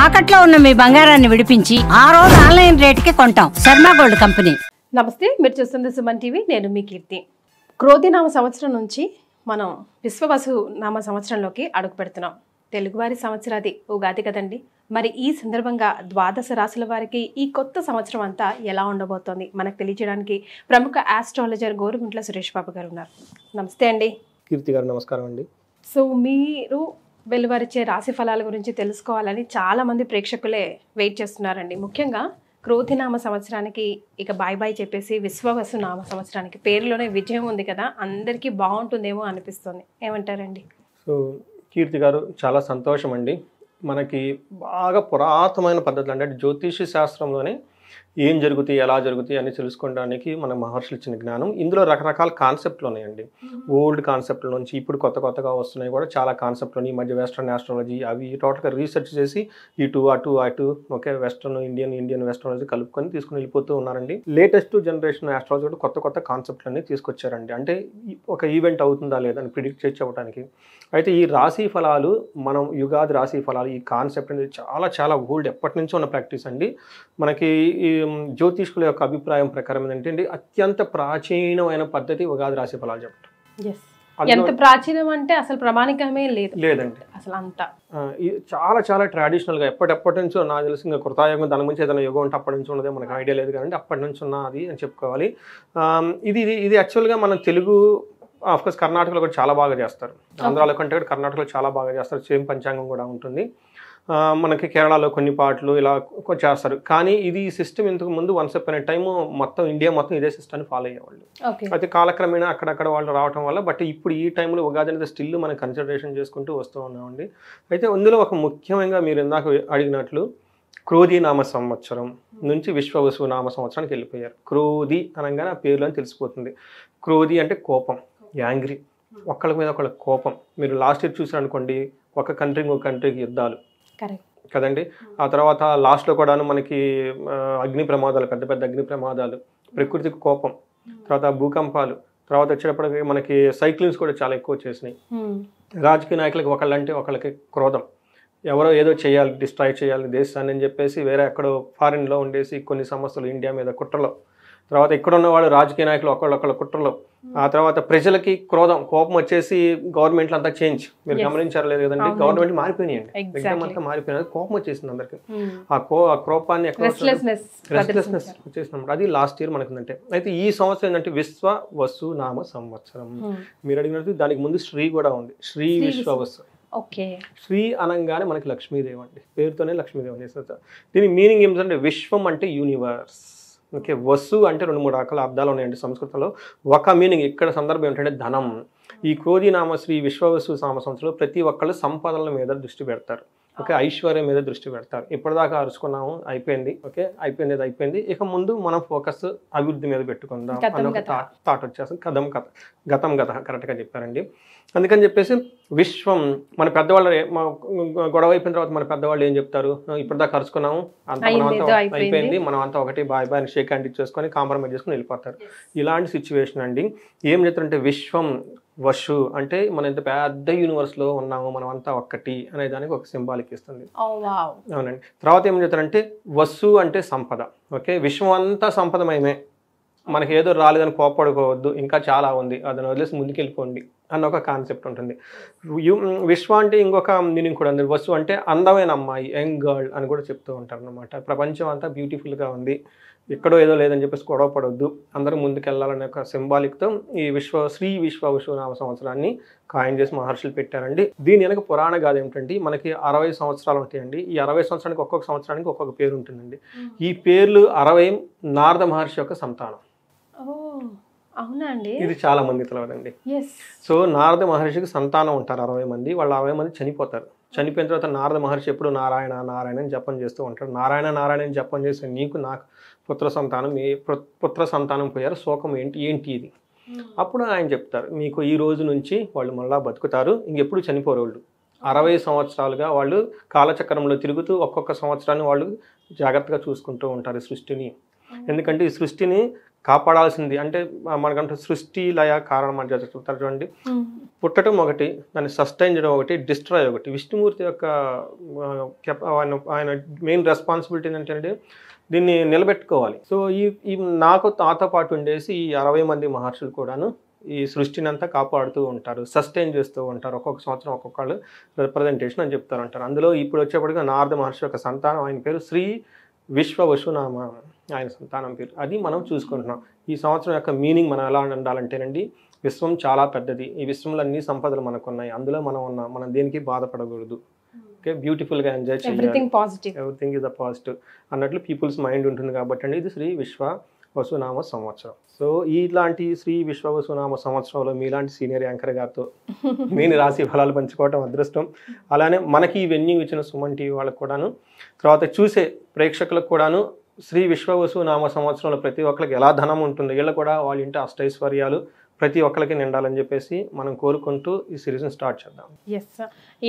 తాకట్లో ఉన్న మీ బంగారాన్ని విడిపించి ఆ రోజు ఆన్లైన్ రేటుకి కొంటాం. Sharma gold company. నమస్తే, మీరు చూస్తుంది సుమన్ టీవీ. నేను మీ కీర్తి. క్రోధినామ సంవత్సరం నుంచి మనం విశ్వవసు నామ సంవత్సరంలోకి అడుగు పెడుతున్నాం. తెలుగువారి సంవత్సరాది ఉగాది కదండి. మరి ఈ సందర్భంగా ద్వాదశ రాశుల వారికి ఈ కొత్త సంవత్సరం అంతా ఎలా ఉండబోతోంది మనకు తెలియజేయడానికి ప్రముఖ ఆస్ట్రాలజర్ గోరుగుంట్ల సురేష్ బాబు గారు ఉన్నారు. నమస్తే అండి. కీర్తి గారు నమస్కారం అండి. సో మీరు వెలువరిచే రాశి ఫలాల గురించి తెలుసుకోవాలని చాలా మంది ప్రేక్షకులే వెయిట్ చేస్తున్నారండి. ముఖ్యంగా క్రోధినామ సంవత్సరానికి ఇక బాయ్ బాయ్ చెప్పేసి విశ్వవసు నామ సంవత్సరానికి పేరులోనే విజయం ఉంది కదా, అందరికీ బాగుంటుందేమో అనిపిస్తుంది. ఏమంటారండి? సో కీర్తి గారు చాలా సంతోషం అండి. మనకి బాగా పురాతనమైన పద్ధతులు అంటే జ్యోతిష శాస్త్రంలోనే ఏం జరుగుతాయి, ఎలా జరుగుతాయి అని తెలుసుకోవడానికి మన మహర్షులు ఇచ్చిన జ్ఞానం. ఇందులో రకరకాల కాన్సెప్ట్లు ఉన్నాయండి. ఓల్డ్ కాన్సెప్ట్ల నుంచి ఇప్పుడు కొత్తగా వస్తున్నాయి కూడా చాలా కాన్సెప్ట్లు. ఈ మధ్య వెస్ట్రన్ ఆస్ట్రాలజీ అవి టోటల్గా రీసెర్చ్ చేసి ఇటు అటు ఓకే వెస్ట్రన్ ఇండియన్ వెస్ట్రాలజీ కలుపుకొని తీసుకుని వెళ్ళిపోతూ ఉన్నారండి. లేటెస్ట్ జనరేషన్ ఆస్ట్రాలజీ కూడా కొత్త కాన్సెప్ట్లన్నీ తీసుకొచ్చారండి. అంటే ఒక ఈవెంట్ అవుతుందా లేదా అని ప్రిడిక్ట్ చేసి చెప్పడానికి. అయితే ఈ రాశి ఫలాలు, మనం యుగాది రాశి ఫలాలు, ఈ కాన్సెప్ట్ అనేది చాలా ఓల్డ్, ఎప్పటి నుంచో ఉన్న ప్రాక్టీస్ అండి. మనకి ఈ జ్యోతిష్కుల యొక్క అభిప్రాయం ప్రకారం ఏంటంటే అత్యంత ప్రాచీనమైన పద్ధతి ఉగాది రాశి ఫలాలు చెప్పడం. ఎంత ప్రాచీనం అంటే అసలు ప్రామాణికమే లేదండి అసలు అంతా. చాలా ట్రెడిషనల్గా ఎప్పటి నుంచో నాకు తెలిసి ఇంకా కృతాయుగం దాని నుంచి ఏదైనా యుగం అంటే అప్పటి నుంచి ఉన్నదే మనకు ఐడియా లేదు కానీ అప్పటి నుంచి ఉన్నది అని చెప్పుకోవాలి. ఇది యాక్చువల్గా మన తెలుగు ఆఫ్కోర్స్ కర్ణాటకలో కూడా చాలా బాగా చేస్తారు. ఆంధ్రాలో కంటే కూడా కర్ణాటకలో చాలా బాగా చేస్తారు. సేమ్ పంచాంగం కూడా ఉంటుంది. మనకి కేరళలో కొన్ని పాటలు ఇలా చేస్తారు. కానీ ఇది సిస్టమ్ ఇంతకు ముందు వన్స్ అపాన్ ఏ టైం మొత్తం ఇండియా మొత్తం ఇదే సిస్టమ్ని ఫాలో అయ్యేవాళ్ళు. అయితే కాలక్రమేణా అక్కడక్కడ వాళ్ళు రావడం వల్ల బట్ ఇప్పుడు ఈ టైంలో ఉగాది అనేది స్టిల్ మనం కన్సిడరేషన్ చేసుకుంటూ వస్తూ ఉన్నామండి. అయితే అందులో ఒక ముఖ్యంగా మీరు ఇందాక అడిగినట్లు క్రోధి నామ సంవత్సరం నుంచి విశ్వవసు నామ సంవత్సరానికి వెళ్ళిపోయారు. క్రోధి అనగానే ఆ పేరులో తెలిసిపోతుంది. క్రోధి అంటే కోపం, యాంగ్రీ, ఒకళ్ళ మీద ఒకళ్ళ కోపం. మీరు లాస్ట్ ఇయర్ చూసారనుకోండి, ఒక కంట్రీకి యుద్ధాలు కదండి. ఆ తర్వాత లాస్ట్లో కూడాను మనకి అగ్ని ప్రమాదాలు, పెద్ద అగ్ని ప్రమాదాలు, ప్రకృతికి కోపం, తర్వాత భూకంపాలు, తర్వాత వచ్చేటప్పటికి మనకి సైక్లిన్స్ కూడా చాలా ఎక్కువ వచ్చేసినాయి. రాజకీయ నాయకులకి ఒకళ్ళంటే ఒకళ్ళకి క్రోధం, ఎవరో ఏదో చేయాలి, డిస్ట్రాయ్ చేయాలి దేశాన్ని అని చెప్పేసి వేరే ఎక్కడో ఫారిన్లో ఉండేసి కొన్ని సంస్థలు ఇండియా మీద కుట్రలో, తర్వాత ఇక్కడ ఉన్న వాళ్ళు రాజకీయ నాయకులు ఒకళ్ళొకళ్ళ కుట్రలో, ఆ తర్వాత ప్రజలకి కోపం వచ్చేసి గవర్నమెంట్లు అంతా చేంజ్. మీరు గమనించారు లేదు కదండి, గవర్నమెంట్ మారిపోయినాయండి, ఎగ్జామ్ అంతా మారిపోయినది, కోపం వచ్చేసింది అందరికి. ఆ కోపాన్ని రెస్ట్లెస్నెస్ వచ్చేసినప్పుడు అది లాస్ట్ ఇయర్ మనకు ఉందంటే. అయితే ఈ సంవత్సరం ఏంటంటే విశ్వవసు నామ సంవత్సరం. మీరు అడిగినట్టు దానికి ముందు శ్రీ కూడా ఉంది, శ్రీ విశ్వవసు. శ్రీ అనగానే మనకి లక్ష్మీదేవి అండి, పేరుతోనే లక్ష్మీదేవి చేస్తారు. దీని మీనింగ్ ఏమిటంటే విశ్వం అంటే యూనివర్స్. ఓకే, వసు అంటే 2-3 రకాల అర్థాలు ఉన్నాయండి సంస్కృతంలో. ఒక మీనింగ్ ఇక్కడ సందర్భం ఏంటంటే ధనం. ఈ క్రోధినామ శ్రీ విశ్వవసు నామ సంవత్సరంలో ప్రతి ఒక్కళ్ళు సంపదల మీద దృష్టి పెడతారు. ఓకే, ఐశ్వర్యం మీద దృష్టి పెడతారు. ఇప్పటిదాకా అరుచుకున్నాము, అయిపోయింది. ఓకే, అయిపోయింది. ఇక ముందు మనం ఫోకస్ అభివృద్ధి మీద పెట్టుకుందాం అన్న ఒక థాట్ వచ్చేస్తుంది. గతం కరెక్ట్గా చెప్పారండి. అందుకని చెప్పేసి విశ్వం, మన పెద్దవాళ్ళు గొడవ అయిపోయిన తర్వాత మన పెద్దవాళ్ళు ఏం చెప్తారు, ఇప్పటిదాకా అరుచుకున్నాము, అంత అయిపోయింది, మనం అంతా ఒకటి బాయ్ అని షేక్ హ్యాండ్ ఇచ్చేసుకొని కాంప్రమైజ్ చేసుకుని వెళ్ళిపోతారు. ఇలాంటి సిచ్యువేషన్ అండి. ఏం చెప్తారంటే విశ్వం వసు అంటే మనం ఇంత పెద్ద యూనివర్స్లో ఉన్నాము, మనం అంతా ఒక్కటి అనే దానికి ఒక సింబాలిక్ ఇస్తుంది. అవునండి. తర్వాత ఏం చెప్తారంటే వసు అంటే సంపద. ఓకే, విశ్వం అంతా సంపదమయమే, మనకి ఏదో రాలేదని కోపడుకోవద్దు, ఇంకా చాలా ఉంది, అదని వదిలేసి ముందుకెళ్ళిపోండి అన్న ఒక కాన్సెప్ట్ ఉంటుంది. విశ్వ అంటే ఇంకొక మీనింగ్ కూడా ఉంది. వసు అంటే అందమైన అమ్మాయి, యంగ్ గర్ల్ అని కూడా చెప్తూ ఉంటారు అనమాట. ప్రపంచం అంతా బ్యూటిఫుల్గా ఉంది, ఎక్కడో ఏదో లేదని చెప్పేసి గొడవ పడవద్దు, అందరూ ముందుకెళ్ళాలనే ఒక సింబాలిక్తో ఈ శ్రీ విశ్వవసు నామ సంవత్సరాన్ని కాయిన్ చేసి మహర్షులు పెట్టారండి. దీని వెనక పురాణ గాథ ఏమిటంటే మనకి 60 సంవత్సరాలు ఉంటాయండి. ఈ 60 సంవత్సరానికి ఒక్కొక్క సంవత్సరానికి ఒక్కొక్క పేరు ఉంటుందండి. ఈ పేర్లు 60 నారద మహర్షి యొక్క సంతానం. అవునండి, ఇది చాలా మంది తెలియదండి. సో నారద మహర్షికి సంతానం ఉంటారు 60 మంది. వాళ్ళు 60 మంది చనిపోతారు. చనిపోయిన తర్వాత నారద మహర్షి ఎప్పుడు నారాయణ అని జపం చేస్తూ ఉంటారు. నారాయణ అని జపం చేస్తే నీకు నాకు పుత్ర సంతానం పోయారు, శోకం ఏంటి ఇది. అప్పుడు ఆయన చెప్తారు, మీకు ఈ రోజు నుంచి వాళ్ళు మళ్ళా బతుకుతారు, ఇంకెప్పుడు చనిపోరు. వాళ్ళు 60 సంవత్సరాలుగా వాళ్ళు కాలచక్రంలో తిరుగుతూ ఒక్కొక్క సంవత్సరాన్ని వాళ్ళు జాగ్రత్తగా చూసుకుంటూ ఉంటారు సృష్టిని. ఎందుకంటే ఈ సృష్టిని కాపాడాల్సింది అంటే మనకంటే సృష్టి లయ కారణం అని చెప్తారు చూడండి. పుట్టడం ఒకటి, దాన్ని సస్టైన్ చేయడం ఒకటి, డిస్ట్రాయ్ ఒకటి. విష్ణుమూర్తి యొక్క ఆయన మెయిన్ రెస్పాన్సిబిలిటీ ఏంటంటే దీన్ని నిలబెట్టుకోవాలి. సో ఈ నాతో పాటు ఉండేసి ఈ 60 మంది మహర్షులు కూడాను ఈ సృష్టిని అంతా కాపాడుతూ ఉంటారు, సస్టైన్ చేస్తూ ఉంటారు. ఒక్కొక్క సంవత్సరం ఒక్కొక్కళ్ళు రిప్రజెంటేషన్ అని చెప్తారు అంటారు. అందులో ఇప్పుడు వచ్చేప్పటికి నారద మహర్షి యొక్క సంతానం, ఆయన పేరు శ్రీ విశ్వవసునామ, ఆయన సంతానం పేరు. అది మనం చూసుకుంటున్నాం. ఈ సంవత్సరం యొక్క మీనింగ్ మనం ఎలా ఉండాలంటేనండి, విశ్వం చాలా పెద్దది, ఈ విశ్వంలో అన్ని సంపదలు మనకు ఉన్నాయి, అందులో మనం ఉన్నాం, మనం దేనికి బాధపడకూడదు, ఓకే, బ్యూటిఫుల్గా ఎంజాయ్ చేయాలి, ఎవ్రీథింగ్ ఇస్ ద పాజిటివ్ అన్నట్లు పీపుల్స్ మైండ్ ఉంటుంది. కాబట్టి అండి ఇది శ్రీ విశ్వవసునామ సంవత్సరం. సో ఇలాంటి శ్రీ విశ్వవసునామ సంవత్సరంలో మీలాంటి సీనియర్ యాంకర్ గారితో నేను రాశి ఫలాలు పంచుకోవటం అదృష్టం. అలానే మనకి ఈ వెన్యూ ఇచ్చిన సుమన్ టీవీ వాళ్ళకు కూడాను, తర్వాత చూసే ప్రేక్షకులకు కూడాను శ్రీ విశ్వవసునామ సంవత్సరంలో ప్రతి ఒక్కరికి ఎలా ధనం ఉంటుంది, వీళ్ళు కూడా వాళ్ళ ఇంటి అష్టైశ్వర్యాలు ప్రతి ఒక్కరికి నిండాలని చెప్పేసి మనం కోరుకుంటూ ఈ సిరీస్ని స్టార్ట్ చేద్దాం. ఎస్,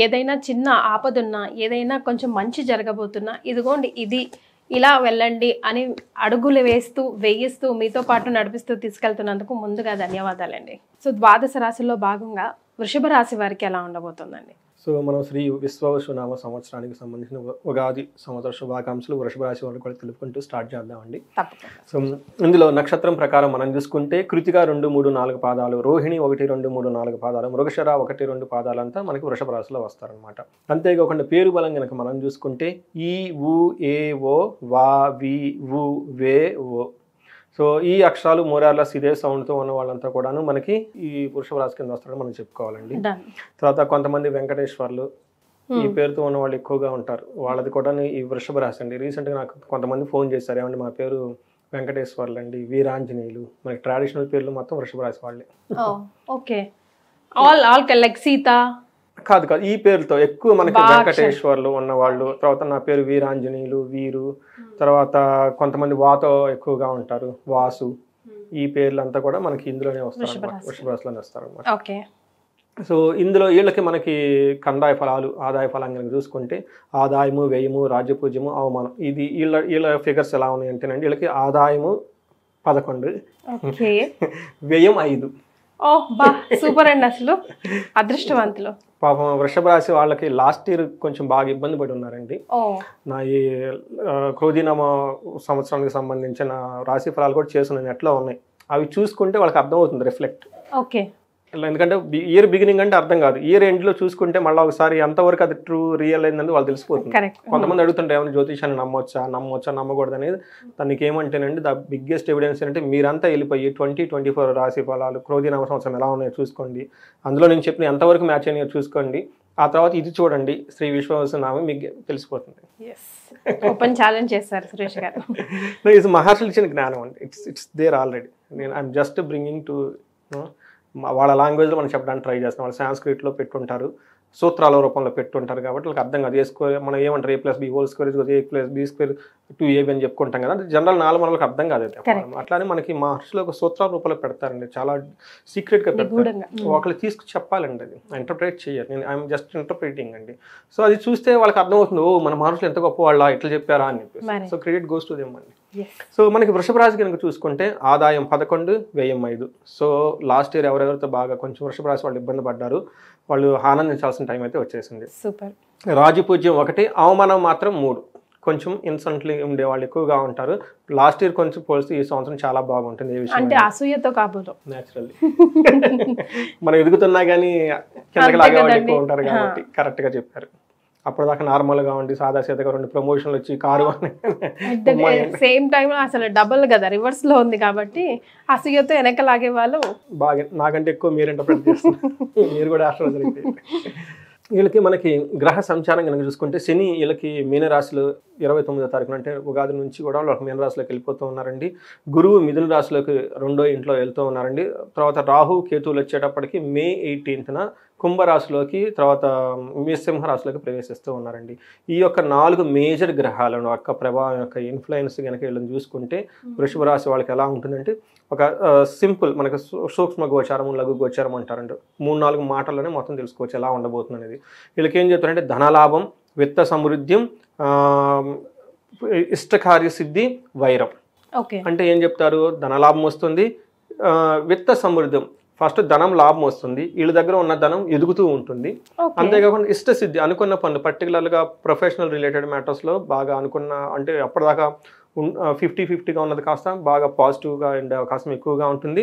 ఏదైనా చిన్న ఆపదున్నా, ఏదైనా కొంచెం మంచి జరగబోతున్నా, ఇదిగోండి ఇది ఇలా వెళ్ళండి అని అడుగులు వేయిస్తూ మీతో పాటు నడిపిస్తూ తీసుకెళ్తున్నందుకు ముందుగా ధన్యవాదాలండి. సో ద్వాదశ రాశిలో భాగంగా వృషభ రాశి వారికి ఎలా ఉండబోతుందండి? సో మనం శ్రీ విశ్వవసునామ సంవత్సరానికి సంబంధించిన ఉగాది సంవత్సర శుభాకాంక్షలు వృషభ రాశి వాళ్ళకి కూడా తెలుపుకుంటూ స్టార్ట్ చేద్దామండి. సో ఇందులో నక్షత్రం ప్రకారం మనం చూసుకుంటే కృతిక 2, 3, 4 పాదాలు, రోహిణి 1, 2, 3, 4 పాదాలు, మృగశిర 1, 2 పాదాలంతా మనకి వృషభ రాశిలో వస్తారనమాట. అంతేకాకుండా పేరు బలం కనుక మనం చూసుకుంటే ఈ ఊ ఏ ఓ వా వి వు వే ఓ. సో ఈ అక్షరాలు మోరార్లెస్ ఇదే సౌండ్తో ఉన్న వాళ్ళంతా కూడాను మనకి ఈ వృషభ రాశి కింద వస్తారని మనం చెప్పుకోవాలండి. తర్వాత కొంతమంది వెంకటేశ్వర్లు ఈ పేరుతో ఉన్న వాళ్ళు ఎక్కువగా ఉంటారు, వాళ్ళది కూడా ఈ వృషభ రాశి అండి. రీసెంట్గా నాకు కొంతమంది ఫోన్ చేశారు, ఏమండి మా పేరు వెంకటేశ్వర్లు అండి, వీరాంజనేయులు, మనకి ట్రెడిషనల్ పేర్లు మొత్తం వృషభ రాశి వాళ్ళే. ఓకే, ఆల్ లైక్ సీత కాదు ఈ పేరుతో ఎక్కువ మనకి వెంకటేశ్వర్లు ఉన్నవాళ్ళు, తర్వాత నా పేరు వీరాంజనేయులు, వీరు, తర్వాత కొంతమంది వాతో ఎక్కువగా ఉంటారు, వాసు, ఈ పేర్లు అంతా కూడా మనకి ఇందులోనే వస్తారు అనమాట, వృషభ రాశిలోనే వస్తారు అనమాట. సో ఇందులో వీళ్ళకి మనకి కందాయ ఫలాలు, ఆదాయ ఫలాన్ని కనుక చూసుకుంటే ఆదాయము, వ్యయము, రాజ్యపూజ్యము, అవమానం, ఇది వీళ్ళ ఫిగర్స్ ఎలా ఉన్నాయి అంటేనండి, వీళ్ళకి ఆదాయము 11, వ్యయం 5. సూపర్ అండి, అసలు అదృష్టవంతులు. పాపం వృషభ రాశి వాళ్ళకి లాస్ట్ ఇయర్ కొంచెం బాగా ఇబ్బంది పడి ఉన్నారండి. నా ఈ క్రోధినామ సంవత్సరానికి సంబంధించిన రాశి ఫలాలు కూడా చేసిన నెట్లో ఉన్నాయి, అవి చూసుకుంటే వాళ్ళకి అర్థమవుతుంది రిఫ్లెక్ట్. ఓకే, ఎందుకంటే ఇయర్ బిగినింగ్ అంటే అర్థం కాదు, ఇయర్ ఎండ్లో చూసుకుంటే మళ్ళీ ఒకసారి ఎంతవరకు అది ట్రూ రియల్ అయిందని వాళ్ళు తెలిసిపోతుంది. కొంతమంది అడుగుతుంటే ఏమైనా జ్యోతిషాన్ని నమ్మొచ్చా నమ్మకూడదు అనేది, దానికి ఏమంటేనండి ద బిగ్గెస్ట్ ఎవిడెన్స్ ఏంటంటే మీరంతా వెళ్ళిపోయి 2024 రాశి ఫలాలు క్రోధినామ సంవత్సరం ఎలా ఉన్నాయో చూసుకోండి, అందులో నేను చెప్పిన ఎంతవరకు మ్యాచ్ అయినాయో చూసుకోండి, ఆ తర్వాత ఇది చూడండి శ్రీ విశ్వవసునామ, మీకు తెలిసిపోతుంది. ఓపెన్ ఛాలెంజ్ చేస్తారు సురేష్ గారు. ఇది మహర్షులు ఇచ్చిన జ్ఞానం అండి, it's there already. I'm just bringing to వాళ్ళ లాంగ్వేజ్లో మనం చెప్పడానికి ట్రై చేస్తాం. వాళ్ళు సాంస్క్రిట్లో పెట్టుంటారు, సూత్రాల రూపంలో పెట్టుంటారు, కాబట్టి వాళ్ళకి అర్థం కాదు. మనం ఏమంటారు A+B² A+B² 2AB అని చెప్పుకుంటాం కదా, జనరల్ నార్మల్ వాళ్ళకి అర్థం కాదు. అట్లానే మనకి మహర్షులు ఒక సూత్రాల రూపంలో పెడతారండి, చాలా సీక్రెట్గా పెడతారు, ఒకళ్ళు తీసుకు చెప్పాలండి, అది ఇంటర్ప్రిట్ చేయాలి. నేను ఐఎమ్ జస్ట్ ఇంటర్ప్రిటింగ్ అండి. సో అది చూస్తే వాళ్ళకి అర్థమవుతుంది, ఓ మన మహర్షులు ఎంత గొప్ప వాళ్ళ ఎట్లా చెప్పారా అని చెప్పేసి. So credit goes to them అండి. సో మనకి వృషభ రాశి కనుక చూసుకుంటే ఆదాయం 11, వ్యయం 5. సో లాస్ట్ ఇయర్ ఎవరెవరితో బాగా కొంచెం వృషభ రాశి వాళ్ళు ఇబ్బంది పడ్డారు, వాళ్ళు ఆనందించాల్సిన టైం అయితే వచ్చేసింది. సూపర్. రాజపూజ్యం 1, అవమానం మాత్రం 3. కొంచెం ఇన్సెంట్లీ ఉండే వాళ్ళు ఎక్కువగా ఉంటారు. లాస్ట్ ఇయర్ కొంచెం పోలిస్తే ఈ సంవత్సరం చాలా బాగుంటుంది. ఏ విషయం అంటే అసూయతో కాబోలు నేచురల్లీ మనం ఎదుగుతున్నా కానీ కిందకి లాగే వాళ్ళు ఎక్కువ ఉంటారు కాబట్టి కరెక్ట్గా చెప్పారు. అప్పటిదాకా నార్మల్గా ఉండి సాదాసీదగా 2 ప్రమోషన్లు వచ్చి కారు సేమ్ టైం అసలు డబుల్ కదా, రివర్స్ లో ఉంది కాబట్టి అసూయతో వెనక లాగే వాళ్ళు బాగా. నాకంటే ఎక్కువ మీరు ఇంటర్ప్రిట్ చేస్తున్నారు, మీరు కూడా ఆశ్రయించారు. వీళ్ళకి మనకి గ్రహ సంచారం కనుక చూసుకుంటే శని వీళ్ళకి మీనరాశిలో 29వ తారీఖున అంటే ఉగాది నుంచి కూడా వాళ్ళకి మీనరాశిలోకి వెళ్ళిపోతూ ఉన్నారండి. గురువు మిథున రాశిలోకి 2వ ఇంట్లో వెళ్తూ ఉన్నారండి. తర్వాత రాహు కేతువులు వచ్చేటప్పటికి మే 18న కుంభరాశిలోకి, తర్వాత సింహరాశిలోకి ప్రవేశిస్తూ ఉన్నారండి. ఈ యొక్క 4 మేజర్ గ్రహాలను యొక్క ప్రభావం యొక్క ఇన్ఫ్లుయెన్స్ కనుక వీళ్ళని చూసుకుంటే వృషభ రాశి వాళ్ళకి ఎలా ఉంటుందంటే ఒక సింపుల్ మనకు సూక్ష్మ గోచారం, లఘు గోచారం అంటారండి. 3-4 మాటల్లోనే మొత్తం తెలుసుకోవచ్చు ఎలా ఉండబోతుంది అనేది. వీళ్ళకి ఏం చెప్తారంటే ధనలాభం, విత్త సమృద్ధ్యం, ఇష్టకార్య సిద్ధి, వైరం. ఓకే. అంటే ఏం చెప్తారు, ధనలాభం వస్తుంది, విత్త సమృద్ధం, ఫస్ట్ ధనం లాభం వస్తుంది, వీళ్ళ దగ్గర ఉన్న ధనం ఎదుగుతూ ఉంటుంది. ఓకే. అంతేకాకుండా ఇష్టసిద్ధి, అనుకున్న పనులు పర్టికులర్గా ప్రొఫెషనల్ రిలేటెడ్ మ్యాటర్స్లో బాగా అనుకున్న, అంటే అప్పటిదాకా 50-50గా ఉన్నది కాస్త బాగా పాజిటివ్గా ఉండే అవకాశం ఎక్కువగా ఉంటుంది.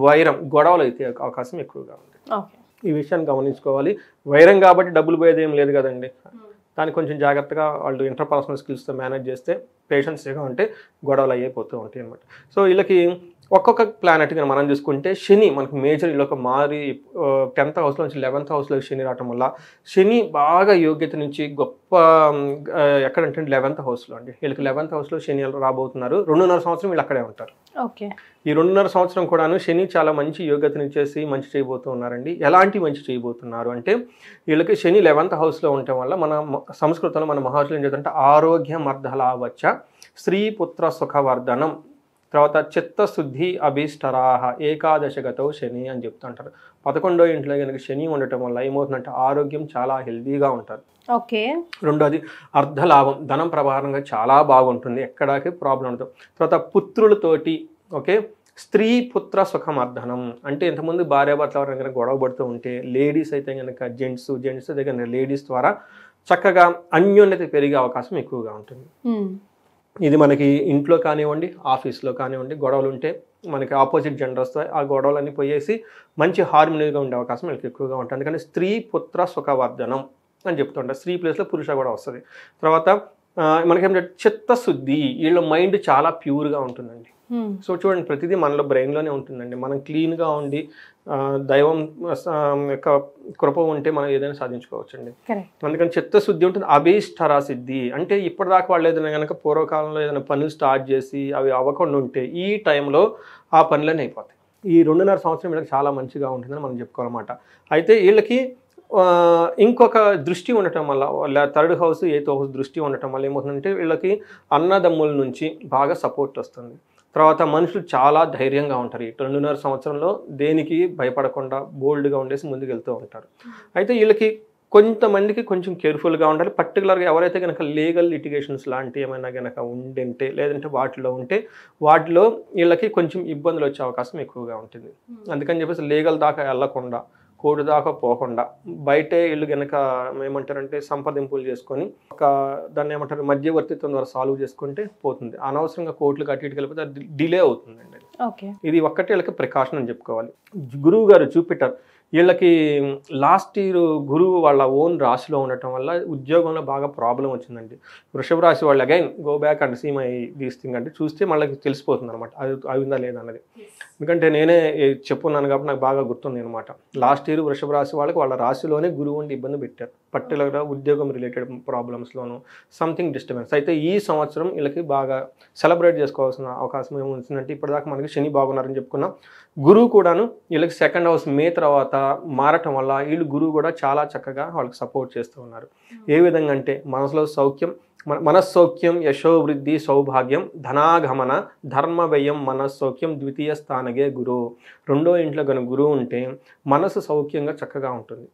వైరం, గొడవలు అయితే అవకాశం ఎక్కువగా ఉంది. ఓకే. ఈ విషయాన్ని గమనించుకోవాలి. వైరం కాబట్టి డబ్బులు పోయేది ఏం లేదు కదండి, దాన్ని కొంచెం జాగ్రత్తగా వాళ్ళు ఇంటర్పర్సనల్ స్కిల్స్తో మేనేజ్ చేస్తే, పేషెన్స్గా ఉంటే గొడవలు అయిపోతూ ఉంటాయి అనమాట. సో వీళ్ళకి ఒక్కొక్క ప్లానెట్గా మనం చూసుకుంటే శని మనకు మేజర్ ఇలా మారి 10th హౌస్లో నుంచి 11th హౌస్లోకి శని రావటం వల్ల శని బాగా యోగ్యత నుంచి గొప్ప ఎక్కడంటే 11th హౌస్లో అండి. వీళ్ళకి 11th హౌస్లో శని రాబోతున్నారు. 2.5 సంవత్సరం వీళ్ళు అక్కడే ఉంటారు. ఓకే. ఈ 2.5 సంవత్సరం కూడాను శని చాలా మంచి యోగ్యతనిచ్చేసి మంచి చేయబోతూ ఉన్నారండి. ఎలాంటి మంచి చేయబోతున్నారు అంటే, వీళ్ళకి శని 11th హౌస్లో ఉండటం వల్ల మన సంస్కృతంలో మన మహర్షులు ఏం చెప్తుంటే ఆరోగ్యమర్ధలావచ్చ స్త్రీ పుత్ర సుఖవర్ధనం, తర్వాత చిత్తశుద్ధి అభీష్టరాహ ఏకాదశగతో శని అని చెప్తుంటారు. 11వ ఇంట్లో కనుక శని ఉండటం వల్ల ఏమవుతుందంటే ఆరోగ్యం చాలా హెల్దీగా ఉంటారు. ఓకే. రెండోది అర్ధలాభం, ధనం ప్రకారంగా చాలా బాగుంటుంది, ఎక్కడాకి ప్రాబ్లం ఉండదు. తర్వాత పుత్రులతోటి, ఓకే, స్త్రీ పుత్ర సుఖమర్ధనం అంటే ఇంతకుముందు భార్యాభర్తలు ఎవరైనా కనుక గొడవ పడుతూ ఉంటే లేడీస్ అయితే కనుక జెంట్స్ దగ్గర లేడీస్ ద్వారా చక్కగా అన్యోన్యత పెరిగే అవకాశం ఎక్కువగా ఉంటుంది. ఇది మనకి ఇంట్లో కానివ్వండి, ఆఫీస్లో కానివ్వండి, గొడవలు ఉంటే మనకి ఆపోజిట్ జెండర్స్తో ఆ గొడవలన్నీ పోయేసి మంచి హార్మోనీగా ఉండే అవకాశం మనకి ఎక్కువగా ఉంటుంది. అందుకని స్త్రీ పుత్ర సుఖవర్ధనం అని చెప్తుంటారు. స్త్రీ ప్లేస్లో పురుష కూడా వస్తుంది. తర్వాత మనకేంటంటే చిత్తశుద్ధి, వీళ్ళ మైండ్ చాలా ప్యూర్గా ఉంటుందండి. సో చూడండి, ప్రతిదీ మనలో బ్రెయిన్లోనే ఉంటుందండి. మనం క్లీన్గా ఉండి దైవం యొక్క కృప ఉంటే మనం ఏదైనా సాధించుకోవచ్చండి. అందుకని చిత్తశుద్ధి ఉంటుంది. అభీష్టరా సిద్ధి అంటే ఇప్పటిదాకా వాళ్ళు ఏదైనా కనుక పూర్వకాలంలో ఏదైనా పనులు స్టార్ట్ చేసి అవి అవ్వకుండా ఉంటే ఈ టైంలో ఆ పనులన్నీ అయిపోతాయి. ఈ 2.5 సంవత్సరం వీళ్ళకి చాలా మంచిగా ఉంటుందని మనం చెప్పుకోవాలన్నమాట. అయితే వీళ్ళకి ఇంకొక దృష్టి ఉండటం వల్ల, వాళ్ళ 3rd హౌస్ 8th హౌస్ దృష్టి ఉండటం వల్ల ఏమవుతుందంటే వీళ్ళకి అన్నదమ్ముల నుంచి బాగా సపోర్ట్ వస్తుంది. తర్వాత మనుషులు చాలా ధైర్యంగా ఉంటారు. ఈ 2.5 సంవత్సరంలో దేనికి భయపడకుండా బోల్డ్గా ఉండేసి ముందుకు వెళ్తూ ఉంటారు. అయితే వీళ్ళకి కొంతమందికి కొంచెం కేర్ఫుల్గా ఉండాలి. పర్టికులర్గా ఎవరైతే కనుక లీగల్ లిటిగేషన్స్ లాంటివి ఏమైనా కనుక ఉండింటే, లేదంటే వాటిలో ఉంటే వాటిలో వీళ్ళకి కొంచెం ఇబ్బందులు వచ్చే అవకాశం ఎక్కువగా ఉంటుంది. అందుకని చెప్పేసి లీగల్ దాకా వెళ్ళకుండా, కోర్టు దాకా పోకుండా బయటే వీళ్ళు కనుక ఏమంటారంటే సంప్రదింపులు చేసుకొని దాన్ని ఏమంటారు మధ్యవర్తిత్వం ద్వారా సాల్వ్ చేసుకుంటే పోతుంది. అనవసరంగా కోర్టులకు అటు ఇటుకి వెళ్ళిపోతే అది డిలే అవుతుందండి. ఇది ఒక్కటే వీళ్ళకి ప్రికాషన్ అని చెప్పుకోవాలి. గురువు గారు జూపిటర్, వీళ్ళకి లాస్ట్ ఇయర్ గురువు వాళ్ళ ఓన్ రాశిలో ఉండటం వల్ల ఉద్యోగంలో బాగా ప్రాబ్లం వచ్చిందండి. వృషభ రాశి వాళ్ళు again go back and see my these thing అంటే చూస్తే మళ్ళీ తెలిసిపోతుంది అనమాట అది అయిందా లేదన్నది. ఎందుకంటే నేనే చెప్పున్నాను కాబట్టి నాకు బాగా గుర్తుంది అనమాట. లాస్ట్ ఇయర్ వృషభ రాశి వాళ్ళకి వాళ్ళ రాశిలోనే గురువు ఉండి ఇబ్బంది పెట్టారు, పర్టికులర్గా ఉద్యోగం రిలేటెడ్ ప్రాబ్లమ్స్లోను సంథింగ్ డిస్టర్బెన్స్. అయితే ఈ సంవత్సరం వీళ్ళకి బాగా సెలబ్రేట్ చేసుకోవాల్సిన అవకాశం ఏమవుతుందంటే, ఇప్పటిదాకా మనకి శని బాగున్నారని చెప్పుకున్నాం, గురువు కూడాను వీళ్ళకి 2nd హౌస్ మే తర్వాత మారటం వల్ల వీళ్ళు గురువు కూడా చాలా చక్కగా వాళ్ళకి సపోర్ట్ చేస్తూ ఉన్నారు. ఏ విధంగా అంటే మనసులో సౌఖ్యం, మనస్సౌఖ్యం, యశోవృద్ధి, సౌభాగ్యం, ధనాగమన, ధర్మ వ్యయం, మనస్సౌఖ్యం, ద్వితీయ స్థానగే గురువు. 2వ ఇంట్లో కనుక గురువు ఉంటే మనసు సౌఖ్యంగా చక్కగా ఉంటుంది.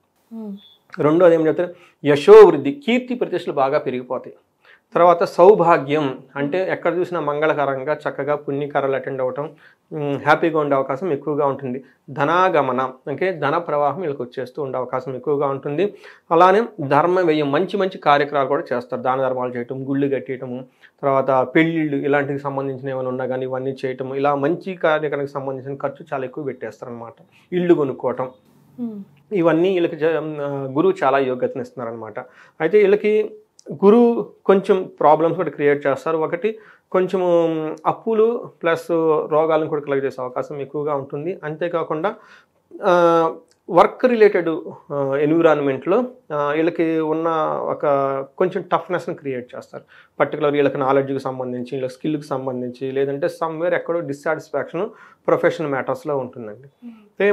రెండోది ఏం చెప్తారు, యశోవృద్ధి, కీర్తి ప్రతిష్టలు బాగా పెరిగిపోతాయి. తర్వాత సౌభాగ్యం అంటే ఎక్కడ చూసినా మంగళకరంగా చక్కగా పుణ్యకారాలు అటెండ్ అవ్వటం, హ్యాపీగా ఉండే అవకాశం ఎక్కువగా ఉంటుంది. ధనాగమన అంటే ధన ప్రవాహం వీళ్ళకి వచ్చేస్తూ ఉండే అవకాశం ఎక్కువగా ఉంటుంది. అలానే ధర్మ వ్యయం, మంచి మంచి కార్యక్రమాలు కూడా చేస్తారు. దాన ధర్మాలు చేయటం, గుళ్ళు కట్టేయటము, తర్వాత పెళ్ళిళ్ళు ఇలాంటికి సంబంధించిన ఏమైనా ఉన్నా కానీ ఇవన్నీ చేయటం, ఇలా మంచి కార్యక్రమానికి సంబంధించిన ఖర్చు చాలా ఎక్కువ పెట్టేస్తారు అనమాట. ఇళ్ళు కొనుక్కోవటం, ఇవన్నీ వీళ్ళకి గురువు చాలా యోగ్యతను ఇస్తున్నారనమాట. అయితే వీళ్ళకి గురువు కొంచెం ప్రాబ్లమ్స్ కూడా క్రియేట్ చేస్తారు. ఒకటి కొంచెము అప్పులు ప్లస్ రోగాలను కూడా కలెక్ట్ చేసే అవకాశం ఎక్కువగా ఉంటుంది. అంతేకాకుండా వర్క్ రిలేటెడ్ ఎన్విరాన్మెంట్లో వీళ్ళకి ఉన్న ఒక కొంచెం టఫ్నెస్ని క్రియేట్ చేస్తారు. పర్టికులర్ వీళ్ళకి నాలెడ్జ్కి సంబంధించి, వీళ్ళకి స్కిల్కి సంబంధించి, లేదంటే సమ్వేర్ ఎక్కడో డిస్సాటిస్ఫాక్షన్ ప్రొఫెషనల్ మ్యాటర్స్లో ఉంటుందండి.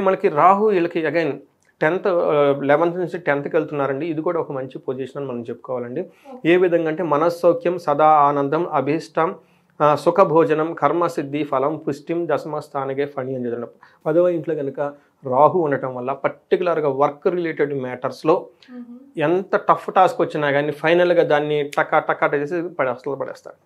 మనకి రాహు వీళ్ళకి అగైన్ 11th నుంచి 10th వెళ్తున్నారండి. ఇది కూడా ఒక మంచి పొజిషన్ అని మనం చెప్పుకోవాలండి. ఏ విధంగా అంటే మనస్సౌఖ్యం, సదా ఆనందం, అభీష్టం, సుఖభోజనం, కర్మసిద్ధి, ఫలం, పుష్టిం, దశమ స్థానగే ఫణి అని చెప్పినప్పుడు 10వ ఇంట్లో కనుక రాహు ఉండటం వల్ల పర్టికులర్గా వర్క్ రిలేటెడ్ మ్యాటర్స్లో ఎంత టఫ్ టాస్క్ వచ్చినా కానీ ఫైనల్గా దాన్ని టకా చేసి పడేస్తారు.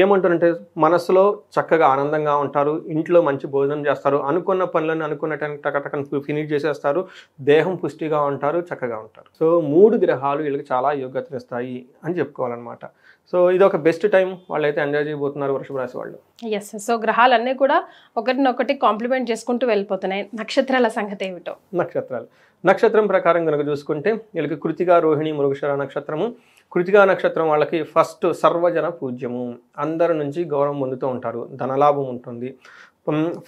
ఏమంటారంటే మనసులో చక్కగా ఆనందంగా ఉంటారు, ఇంట్లో మంచి భోజనం చేస్తారు, అనుకున్న పనులను అనుకున్న టైంకి టకటకను ఫినిష్ చేసేస్తారు, దేహం పుష్టిగా ఉంటారు, చక్కగా ఉంటారు. సో 3 గ్రహాలు వీళ్ళకి చాలా యోగ్యతనిస్తాయి అని చెప్పుకోవాలన్నమాట. సో ఇది ఒక బెస్ట్ టైం, వాళ్ళైతే ఎంజాయ్ చేయబోతున్నారు వృషభ రాశి వాళ్ళు. ఎస్. సో గ్రహాలన్నీ కూడా ఒకటినొకటి కాంప్లిమెంట్ చేసుకుంటూ వెళ్ళిపోతున్నాయి. నక్షత్రాల సంగతి ఏమిటో? నక్షత్రం ప్రకారం కనుక చూసుకుంటే వీళ్ళకి కృతికా, రోహిణి, మృగశిర నక్షత్రము. కృతికా నక్షత్రం వాళ్ళకి ఫస్ట్ సర్వజన పూజ్యము, అందరి నుంచి గౌరవం పొందుతూ ఉంటారు, ధనలాభం ఉంటుంది.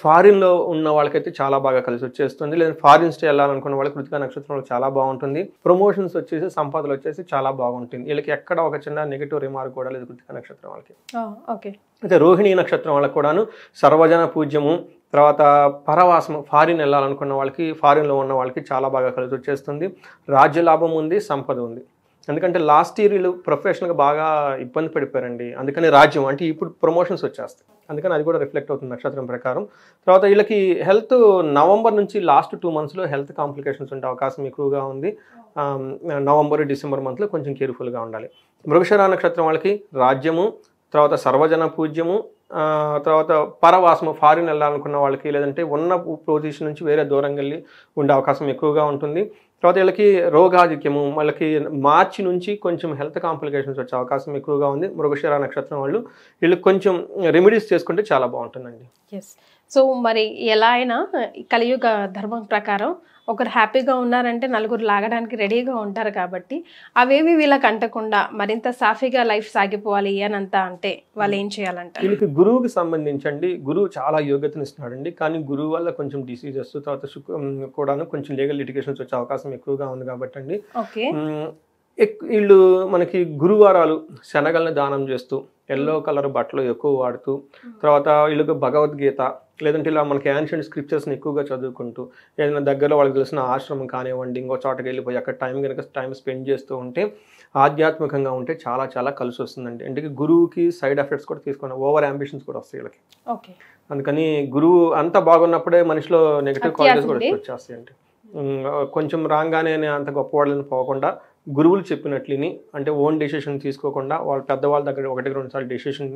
ఫారిన్లో ఉన్న వాళ్ళకైతే చాలా బాగా కలిసి వచ్చేస్తుంది, లేదా ఫారిన్ స్టే వెళ్ళాలనుకున్న వాళ్ళకి కృతికా నక్షత్రంలో చాలా బాగుంటుంది. ప్రమోషన్స్ వచ్చేసి, సంపదలు వచ్చేసి చాలా బాగుంటుంది. వీళ్ళకి ఎక్కడ ఒక చిన్న నెగిటివ్ రిమార్క్ కూడా లేదు కృతికా నక్షత్రం వాళ్ళకి. ఓకే. అయితే రోహిణి నక్షత్రం వాళ్ళకి కూడాను సర్వజన పూజ్యము, తర్వాత పరవాసము, ఫారిన్ వెళ్ళాలనుకున్న వాళ్ళకి, ఫారిన్లో ఉన్న వాళ్ళకి చాలా బాగా కలిసి వచ్చేస్తుంది. రాజ్యలాభం ఉంది, సంపద ఉంది. ఎందుకంటే లాస్ట్ ఇయర్ వీళ్ళు ప్రొఫెషనల్గా బాగా ఇబ్బంది పడిపోయారండి, అందుకని రాజ్యం అంటే ఇప్పుడు ప్రమోషన్స్ వచ్చేస్తాయి, అందుకని అది కూడా రిఫ్లెక్ట్ అవుతుంది నక్షత్రం ప్రకారం. తర్వాత వీళ్ళకి హెల్త్ నవంబర్ నుంచి లాస్ట్ 2 monthsలో హెల్త్ కాంప్లికేషన్స్ ఉండే అవకాశం ఎక్కువగా ఉంది. నవంబర్, డిసెంబర్ మంత్లో కొంచెం కేర్ఫుల్గా ఉండాలి. మృగశిర నక్షత్రం వాళ్ళకి రాజ్యము, తర్వాత సర్వజన పూజ్యము, తర్వాత పరవాసము, ఫారిన్ వెళ్ళాలనుకున్న వాళ్ళకి, లేదంటే ఉన్న పొజిషన్ నుంచి వేరే దూరంగా వెళ్ళి ఉండే అవకాశం ఎక్కువగా ఉంటుంది. తర్వాత వీళ్ళకి రోగాధిక్యము, వాళ్ళకి మార్చి నుంచి కొంచెం హెల్త్ కాంప్లికేషన్స్ వచ్చే అవకాశం ఎక్కువగా ఉంది. మృగశిర నక్షత్రం వాళ్ళు వీళ్ళకి కొంచెం రెమెడీస్ చేసుకుంటే చాలా బాగుంటుందండి. ఎస్. సో మరి ఎలా అయినా కలియుగ ధర్మం ప్రకారం ఒకరు హ్యాపీగా ఉన్నారంటే నలుగురు లాగడానికి రెడీగా ఉంటారు, కాబట్టి అవేవి వీళ్ళకి అంటకుండా మరింత సాఫీగా లైఫ్ సాగిపోవాలి అనంతా అంటే వాళ్ళు ఏం చేయాలంట? వీళ్ళకి గురువుకి సంబంధించండి, గురువు చాలా యోగ్యతను ఇస్తున్నాడండి, కానీ గురువు వల్ల కొంచెం డిసీజెస్, తర్వాత కూడాను కొంచెం లీగల్ లిటిగేషన్స్ వచ్చే అవకాశం ఎక్కువగా ఉంది కాబట్టి అండి. ఓకే. వీళ్ళు మనకి గురువారాలు శనగల్ని దానం చేస్తూ, ఎల్లో కలర్ బట్టలు ఎక్కువ వాడుతూ, తర్వాత వీళ్ళకి భగవద్గీత, లేదంటే ఇలా మనకి యాన్షియంట్ స్క్రిప్చర్స్ని ఎక్కువగా చదువుకుంటూ, ఏదైనా దగ్గరలో వాళ్ళకి తెలిసిన ఆశ్రమం కానివ్వండి, ఇంకో చోటకి వెళ్ళిపోయి అక్కడ టైం స్పెండ్ చేస్తూ ఉంటే, ఆధ్యాత్మికంగా ఉంటే చాలా చాలా కలిసి వస్తుందండి. అంటే గురువుకి సైడ్ ఎఫెక్ట్స్ కూడా తీసుకుని ఓవర్ అంబిషన్స్ కూడా వస్తాయి వీళ్ళకి. ఓకే. అందుకని గురువు అంత బాగున్నప్పుడే మనిషిలో నెగిటివ్ క్వాలిటీస్ కూడా వచ్చేస్తాయి. అంటే కొంచెం రాగానే అంత గొప్పవాళ్ళని పోకుండా, గురువులు చెప్పినట్లుని అంటే ఓన్ డెసిషన్ తీసుకోకుండా వాళ్ళ పెద్దవాళ్ళ దగ్గర 1-2 సార్లు డెసిషన్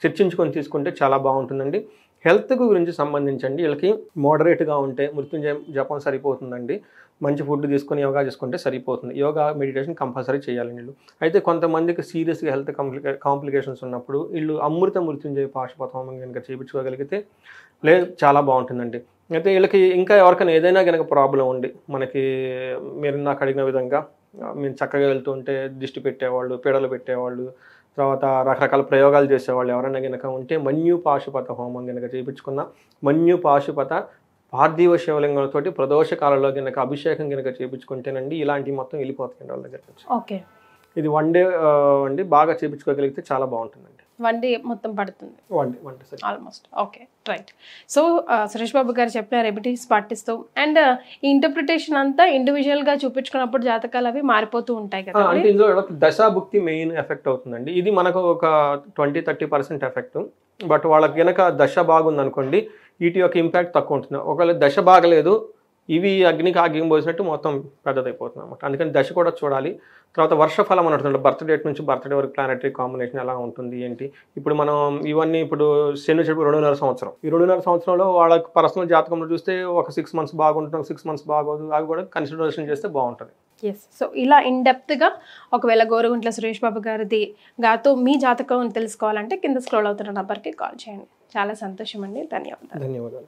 చర్చించుకొని తీసుకుంటే చాలా బాగుంటుందండి. హెల్త్ గురించి సంబంధించండి వీళ్ళకి మోడరేట్గా ఉంటే మృత్యుంజయ జపం సరిపోతుందండి. మంచి ఫుడ్ తీసుకొని యోగా చేసుకుంటే సరిపోతుంది. యోగా, మెడిటేషన్ కంపల్సరీ చేయాలి వీళ్ళు. అయితే కొంతమందికి సీరియస్గా హెల్త్ కాంప్లికేషన్స్ ఉన్నప్పుడు వీళ్ళు అమృత మృత్యుంజయ పాశుపత హోమం కనుక చేయించుకోగలిగితే లేదు చాలా బాగుంటుందండి. అయితే వీళ్ళకి ఇంకా ఎవరికైనా ఏదైనా కనుక ప్రాబ్లం ఉండి, మనకి మీరు నాకు అడిగిన విధంగా మేము చక్కగా వెళ్తూ ఉంటే దిష్టి పెట్టేవాళ్ళు, పీడలు పెట్టేవాళ్ళు, తర్వాత రకరకాల ప్రయోగాలు చేసేవాళ్ళు ఎవరైనా కనుక ఉంటే మన్యు పాశుపత హోమం కనుక చేయించుకున్న, మన్యు పాశుపత పార్థివ శివలింగంతో ప్రదోషకాలలో కనుక అభిషేకం కనుక చేయించుకుంటేనండి ఇలాంటివి మొత్తం వెళ్ళిపోతాయండి వాళ్ళ దగ్గర నుంచి. ఓకే. ఇది 1 day అండి, బాగా చేయించుకోగలిగితే చాలా బాగుంటుందండి. 1 day మొత్తం పడుతుంది. 1 day almost. Okay, right. So Suresh Babu garu చెప్పిన రెమెడీస్ పాటిస్తూ, అండ్ ఈ ఇంటర్ప్రిటేషన్ అంతా ఇండివిజువల్ గా చూపించుకున్నప్పుడు జాతకాలు అవి మారిపోతూ ఉంటాయి కదా. అంటే ఇందులో దశాభుక్తి మెయిన్ ఎఫెక్ట్ అవుతుందండి. ఇది మనకు ఒక 20-30% ఎఫెక్ట్. బట్ వాళ్ళకి కనుక దశ బాగుంది అనుకోండి, వీటి యొక్క ఇంపాక్ట్ తక్కువ ఉంటుంది. ఒకవేళ దశ బాగలేదు, ఇవి అగ్నికి ఆగ్యం పోసినట్టు మొత్తం పెద్దదైపోతుంది అనమాట. అందుకని దశ కూడా చూడాలి. తర్వాత వర్షఫలం అని ఉంటుంది, బర్త్ డేట్ నుంచి బర్త్ డే వరకు ప్లానెటరీ కాంబినేషన్ ఎలా ఉంటుంది ఏంటి. ఇప్పుడు మనం ఇవన్నీ ఇప్పుడు శని చెడు 2.5 సంవత్సరం, ఈ 2.5 సంవత్సరంలో వాళ్ళ పర్సనల్ జాతకంలో చూస్తే ఒక 6 months బాగుంటుంది, 6 months బాగోదు, అవి కూడా కన్సిడరేషన్ చేస్తే బాగుంటుంది. ఎస్. సో ఇలా ఇన్ డెప్త్గా ఒకవేళ గోరుగుంట్ల సురేష్ బాబు గారిది గాతో మీ జాతకం తెలుసుకోవాలంటే కింద స్క్రోల్ అవుతున్న నంబర్కి కాల్ చేయండి. చాలా సంతోషం అండి. ధన్యవాదాలు.